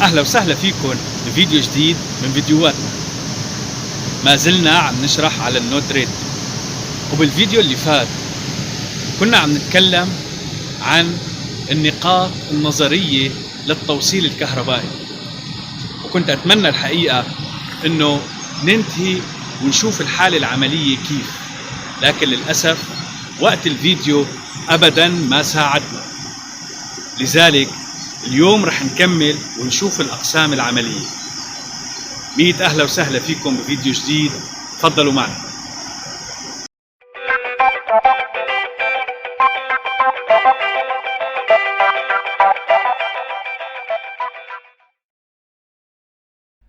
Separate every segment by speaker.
Speaker 1: أهلا وسهلا فيكم بفيديو جديد من فيديوهاتنا. ما زلنا عم نشرح على النود ريد، وبالفيديو اللي فات كنا عم نتكلم عن النقاط النظرية للتوصيل الكهربائي، وكنت أتمنى الحقيقة إنه ننتهي ونشوف الحالة العملية كيف، لكن للأسف وقت الفيديو أبدا ما ساعدنا. لذلك اليوم رح نكمل ونشوف الأقسام العملية. 100 أهلا وسهلا فيكم بفيديو جديد، تفضلوا معنا.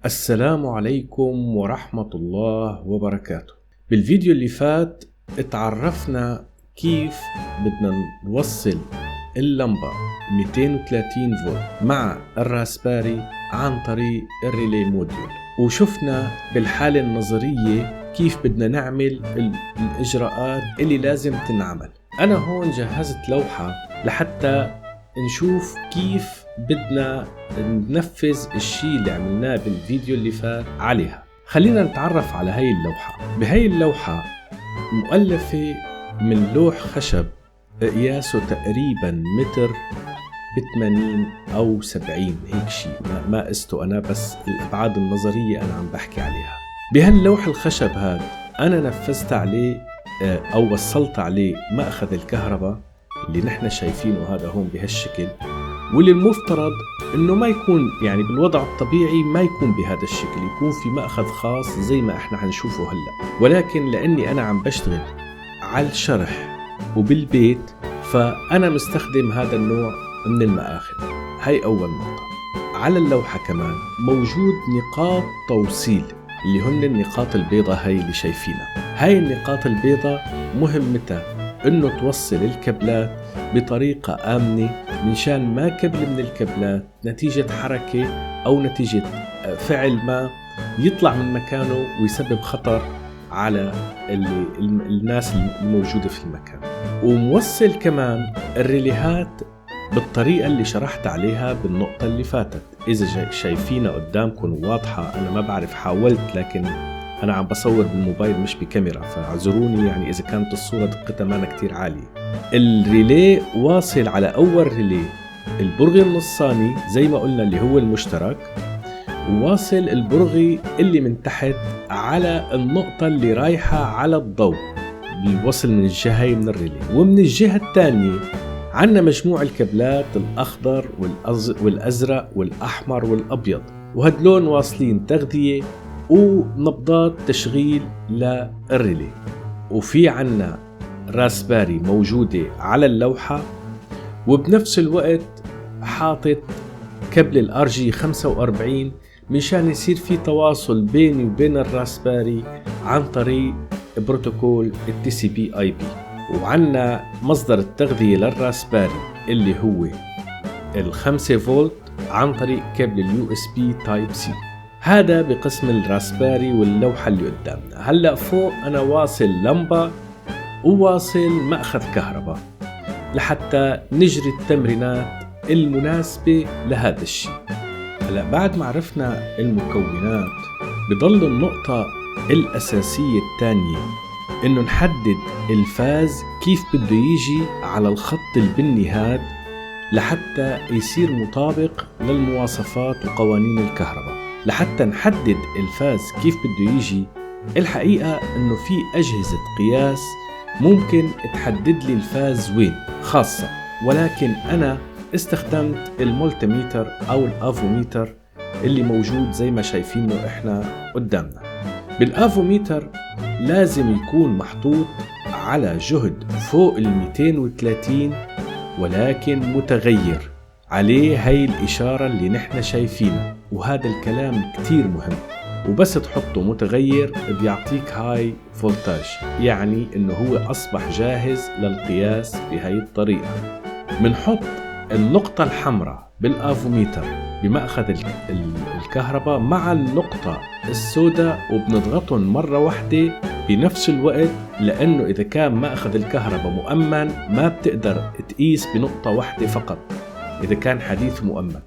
Speaker 2: السلام عليكم ورحمة الله وبركاته. بالفيديو اللي فات اتعرفنا كيف بدنا نوصل اللمبة 230 فولت مع الراسباري عن طريق الريلي موديول، وشفنا بالحالة النظرية كيف بدنا نعمل الإجراءات اللي لازم تنعمل. أنا هون جهزت لوحة لحتى نشوف كيف بدنا ننفذ الشيء اللي عملناه بالفيديو اللي فات عليها. خلينا نتعرف على هاي اللوحة. بهاي اللوحة مؤلفة من لوح خشب قياسه تقريبا متر ب80 أو 70 هيك شيء، ما قسته أنا، بس الأبعاد النظرية أنا عم بحكي عليها. بهاللوح الخشب هذا أنا نفذت عليه أو وصلت عليه مأخذ الكهرباء اللي نحن شايفينه هذا هون بهالشكل، واللي المفترض انه ما يكون، يعني بالوضع الطبيعي ما يكون بهذا الشكل، يكون في مأخذ خاص زي ما احنا هنشوفه هلا. ولكن لاني انا عم بشتغل على الشرح وبالبيت، فانا مستخدم هذا النوع من المآخذ. هاي اول نقطة. على اللوحة كمان موجود نقاط توصيل اللي هن النقاط البيضاء هاي اللي شايفينها. هاي النقاط البيضاء مهمتها انه توصل الكابلات بطريقة آمنة، منشان ما كبل من الكابلات نتيجة حركة أو نتيجة فعل ما يطلع من مكانه ويسبب خطر على الناس الموجودة في المكان. وموصل كمان الريليهات بالطريقة اللي شرحت عليها بالنقطة اللي فاتت. إذا شايفينها قدامكم واضحة، أنا ما بعرف، حاولت لكن أنا عم بصور بالموبايل مش بكاميرا، فاعذروني يعني إذا كانت الصورة دقتها ما كتير عالية. الريلي واصل على أول ريلي البرغي النصاني زي ما قلنا اللي هو المشترك، وواصل البرغي اللي من تحت على النقطة اللي رايحة على الضوء بالوصل من الجهة من الريلي. ومن الجهة الثانية عنا مجموع الكابلات الأخضر والأزرق والأحمر والأبيض، وهدلون واصلين تغذية ونبضات تشغيل للريلي. وفي عنا راسباري موجودة على اللوحة، وبنفس الوقت حاطط كابل الRG 45 مشان يصير في تواصل بيني وبين الراسباري عن طريق بروتوكول TCP/IP. وعنا مصدر التغذية للراسباري اللي هو 5 فولت عن طريق كابل USB Type-C. هذا بقسم الراسباري واللوحة اللي قدامنا. هلأ فوق أنا واصل لمبة وواصل مأخذ كهرباء لحتى نجري التمرينات المناسبة لهذا الشيء. هلأ بعد ما عرفنا المكونات، بضل النقطة الأساسية الثانية إنه نحدد الفاز كيف بده يجي على الخط البني هاد لحتى يصير مطابق للمواصفات وقوانين الكهرباء. لحتى نحدد الفاز كيف بده يجي، الحقيقة إنه في أجهزة قياس ممكن تحدد لي الفاز وين خاصة، ولكن أنا استخدمت المولتيميتر أو الافوميتر اللي موجود زي ما شايفينه إحنا قدامنا. بالافوميتر لازم يكون محطوط على جهد فوق 230، ولكن متغير عليه هاي الإشارة اللي نحن شايفينها. وهذا الكلام كتير مهم، وبس تحطه متغير بيعطيك هاي فولتاج، يعني انه هو اصبح جاهز للقياس بهاي الطريقة. منحط النقطة الحمراء بالافوميتر بمأخذ الكهرباء مع النقطة السوداء وبنضغطهم مرة واحدة بنفس الوقت، لانه اذا كان مأخذ الكهرباء مؤمن ما بتقدر تقيس بنقطة واحدة فقط إذا كان حديث مؤمن.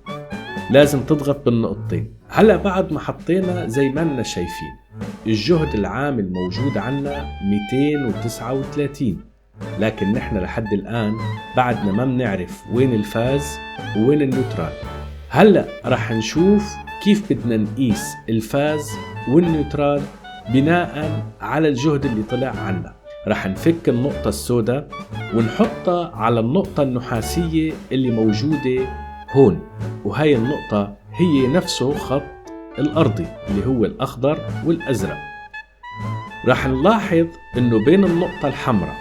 Speaker 2: لازم تضغط بالنقطتين. هلأ بعد ما حطينا زي ما لنا شايفين الجهد العام الموجود عنا 239، لكن نحن لحد الآن بعدنا ما بنعرف وين الفاز ووين النيوترال. هلأ رح نشوف كيف بدنا نقيس الفاز والنيوترال بناء على الجهد اللي طلع عنا. رح نفك النقطة السوداء ونحطها على النقطة النحاسية اللي موجودة هون، وهي النقطة هي نفسه خط الأرضي اللي هو الأخضر والأزرق. رح نلاحظ إنه بين النقطة الحمراء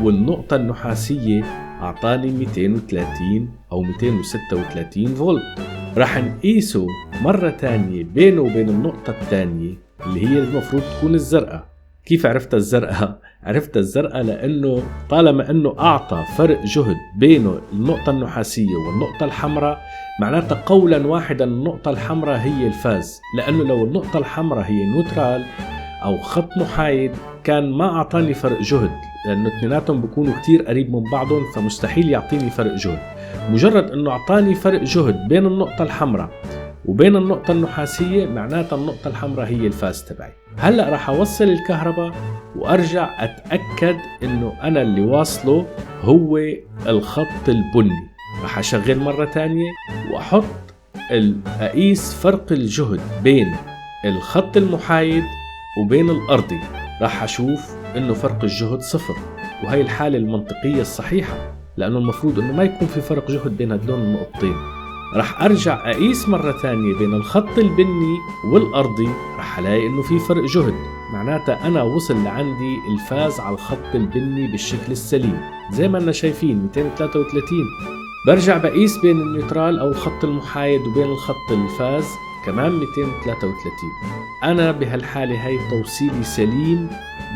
Speaker 2: والنقطة النحاسية أعطاني 230 أو 236 فولت. رح نقيسه مرة تانية بينه وبين النقطة التانية اللي هي المفروض تكون الزرقاء. كيف عرفت الزرقاء؟ عرفت الزرقاء لأنه طالما أنه أعطى فرق جهد بينه النقطة النحاسية والنقطة الحمراء، معناتها قولا واحدا النقطة الحمراء هي الفاز، لأنه لو النقطة الحمراء هي نيوترال أو خط محايد كان ما أعطاني فرق جهد، لأنه اثنيناتهم بيكونوا كتير قريب من بعضهم، فمستحيل يعطيني فرق جهد. مجرد أنه أعطاني فرق جهد بين النقطة الحمراء وبين النقطة النحاسية معناتها النقطة الحمراء هي الفاز تبعي. هلأ راح أوصل الكهرباء وأرجع أتأكد إنه أنا اللي واصله هو الخط البني. راح أشغل مرة تانية وأحط أقيس فرق الجهد بين الخط المحايد وبين الأرضي. راح أشوف إنه فرق الجهد 0، وهي الحالة المنطقية الصحيحة، لأنه المفروض إنه ما يكون في فرق جهد بين هدول النقطتين. رح أرجع أقيس مرة ثانية بين الخط البني والأرضي، رح ألاقي إنه في فرق جهد، معناتها أنا وصل لعندي الفاز على الخط البني بالشكل السليم زي ما أنا شايفين 233. برجع بقيس بين النيوترال أو الخط المحايد وبين الخط الفاز كمان 233. أنا بهالحالة هاي توصيلي سليم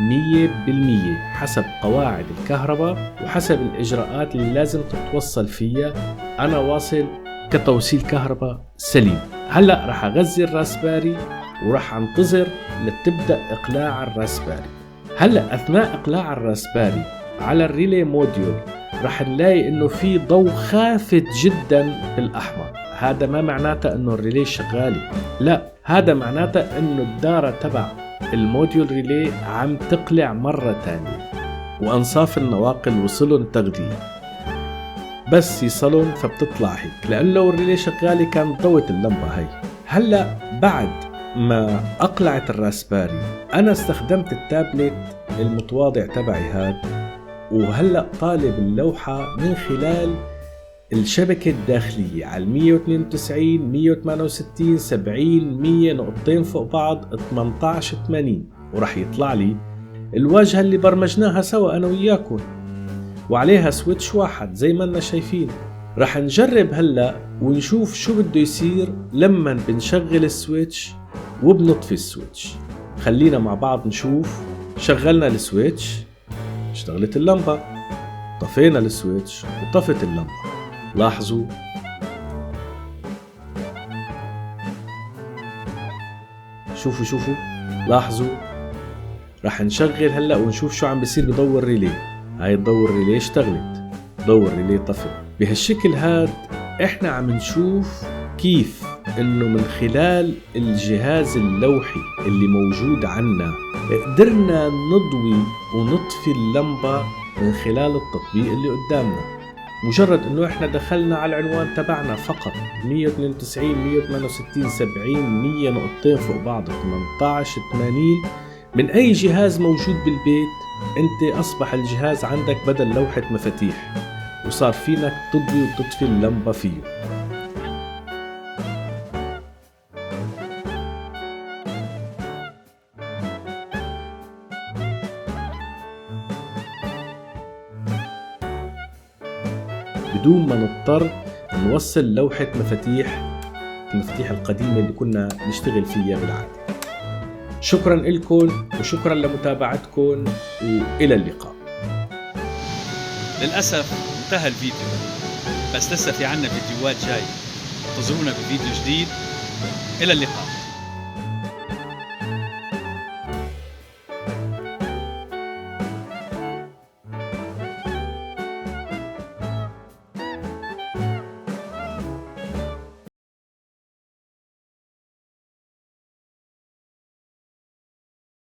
Speaker 2: 100% حسب قواعد الكهرباء وحسب الإجراءات اللي لازم تتوصل فيها. أنا واصل كتوصيل كهرباء سليم. هلأ رح أغذي الراسباري ورح أنتظر لتبدأ إقلاع الراسباري. هلأ أثناء إقلاع الراسباري على الريلي موديول رح نلاقي إنه في ضوء خافت جدا بالأحمر. هذا ما معناته إنه الريلي شغالي، لا، هذا معناته إنه الدارة تبع الموديول ريلي عم تقلع مرة تانية وأنصاف النواقل وصلن تغذية، بس يصلون فبتطلع هيك، لأنه لو الريلي شغالي كان ضوت اللمبة هاي. هلأ بعد ما أقلعت الراسباري أنا استخدمت التابلت المتواضع تبعي هاد، وهلأ طالب اللوحة من خلال الشبكة الداخلية على 192 168 70 100 نقطتين فوق بعض 1880، ورح يطلع لي الواجهة اللي برمجناها سوا أنا وياكم وعليها سويتش واحد زي ما أننا شايفين. رح نجرب هلأ ونشوف شو بده يصير لما بنشغل السويتش وبنطفي السويتش. خلينا مع بعض نشوف. شغلنا السويتش، اشتغلت اللمبة، طفينا السويتش وطفت اللمبة. لاحظوا شوفوا لاحظوا. رح نشغل هلأ ونشوف شو عم بيصير بضوء الريلي. هاي ضوء الريلي اشتغلت، ضوء الريلي طفت. بهالشكل هاد احنا عم نشوف كيف انه من خلال الجهاز اللوحي اللي موجود عنا قدرنا نضوي ونطفي اللمبة من خلال التطبيق اللي قدامنا. مجرد انه احنا دخلنا على العنوان تبعنا فقط 192 168 70 100 نقطتين فوق بعض 1880 من اي جهاز موجود بالبيت، انت اصبح الجهاز عندك بدل لوحة مفاتيح، وصار فينك تضوي وتطفي اللمبة فيه. بدون ما نضطر نوصل لوحة مفاتيح، المفاتيح القديمة اللي كنا نشتغل فيها بالعادة. شكرا لكم وشكرا لمتابعتكم وإلى اللقاء.
Speaker 1: للأسف انتهى الفيديو، بس لسه في عنا فيديوهات جاي، انتظرونا بفيديو جديد. إلى اللقاء.